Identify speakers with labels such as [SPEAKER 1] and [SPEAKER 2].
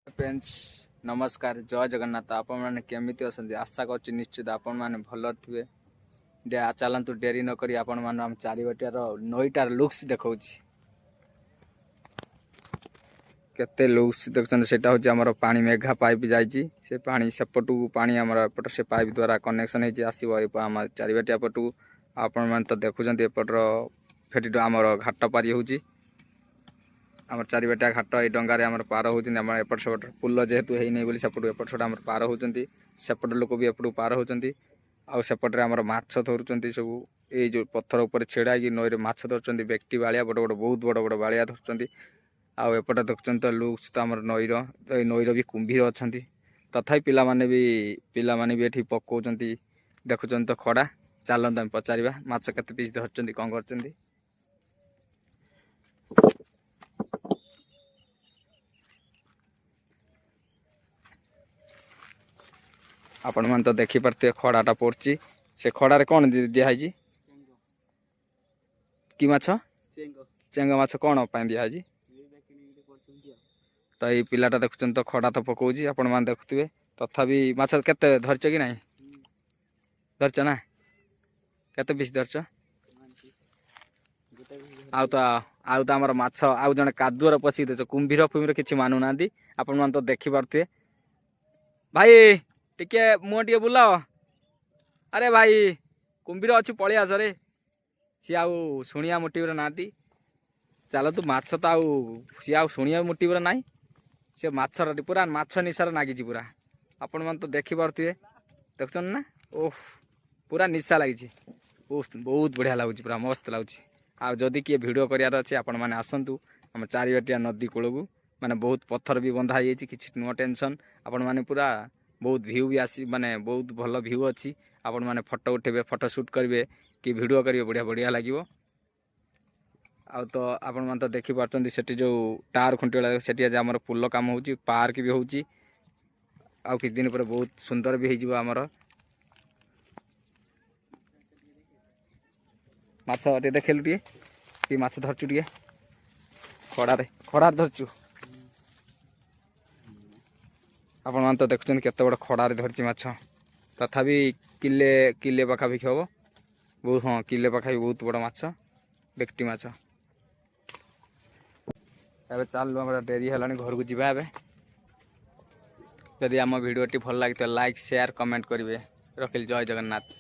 [SPEAKER 1] Friends नमस्कार जय जगन्नाथ आपण मैंने केमिति असंती आशा कर निश्चित आपण मैंने भल थे चलतु डेरी नक आपण मैंने आम चारिबटार नईटार लुक्स देखा केते लुक्स देखते से हूँ पानी मेघा पाइप जाइए से पानी सेपटू पानी आमर एपट से पाइप द्वारा कनेक्शन होम चारिबटिया पटू आपण मैंने तो देखुं एपटर फेटी आमर घाट पारी होची आम चारिबटिया घाट ये डंगार आम पार होती एपट सेपट पुल जेहेतु है नहीं सेपटू एपट सेपट आम पार होती सेपट लोक भी एपटू पार होती आउपटे आम माछ धरुंच सब ये जो पत्थर उपर छेड़ा नई माछ धरुंच बेक्टी बाड़िया बड़ बड़ बहुत बड़ बड़ बाड़िया धरुंच आउपटे देखुं तो लुक्स तो आम नईर तो नईर भी कुंभीर अच्छा तथा पिला भी ये पकाउं देखुं तो खड़ा चलते आम पचार माछ केते पीस धरती कौन कर आपण मैंने तो देखिपे खड़ाटा पड़ी से खड़ारे कौन दिखाई कि माछ चेंग माछ कौन दिखाई तो ये पिलाटा देखुं तो खड़ा तो पकाउची आपण मैंने देखुए तथापि माछ केते धरच कि ना धरच ना केते पीस धरच आउ तो आमर माछ आउ जने कादुअर पशिक देछ कुंभीर फुम्भीर किसी मानुना आपण मैंने तो देखिपे भाई टिके मुह टे बुलाओ अरे भाई कुंभीर अच्छी पलि आस रे सी आउ शुणिया मोटिव ना चल तू माछ तो आउ सी आउ शुणिया मोटिव ना सी माछ पूरा माछ निशार नागी पूरा आपण मैंने तो देखिपे देखुन ना ओह पूरा निशा लगी बहुत बढ़िया लगुच पूरा मस्त लगुच आदि किए भिडियो करार अच्छे आपण मैंने आसतु आम चारिबटिया नदी कूल को माने बहुत पत्थर भी बंधा किसी नो टेंशन आपण मैंने पूरा बहुत भ्यू भी आसी माने बहुत भल भ्यू अच्छी आपण मैंने फोटो उठेबे फोटो शूट करेंगे कि वीडियो करेंगे बढ़िया बढ़िया लगे आ तो आपण मैंने तो देखिपे से जो टावर खुंटी से आम पुल कम हो पार्क भी हो किछ दिन पर बहुत सुंदर भी होमर माछ टे देखलु टे माछ धरचु टे खड़ा धरचु आपण मैंने तो देखुं केते बड़ खड़ारे धरची माछ तथापि किले पाखापाखि हम बहुत हाँ किले पाखापाखि बहुत बड़ माछ बेक्टी माछ एबे चल डेरी है घर को जीवा जदि आम भिडियोटी भल लगी तो लाइक शेयर कमेंट करेंगे रखिल जय जगन्नाथ।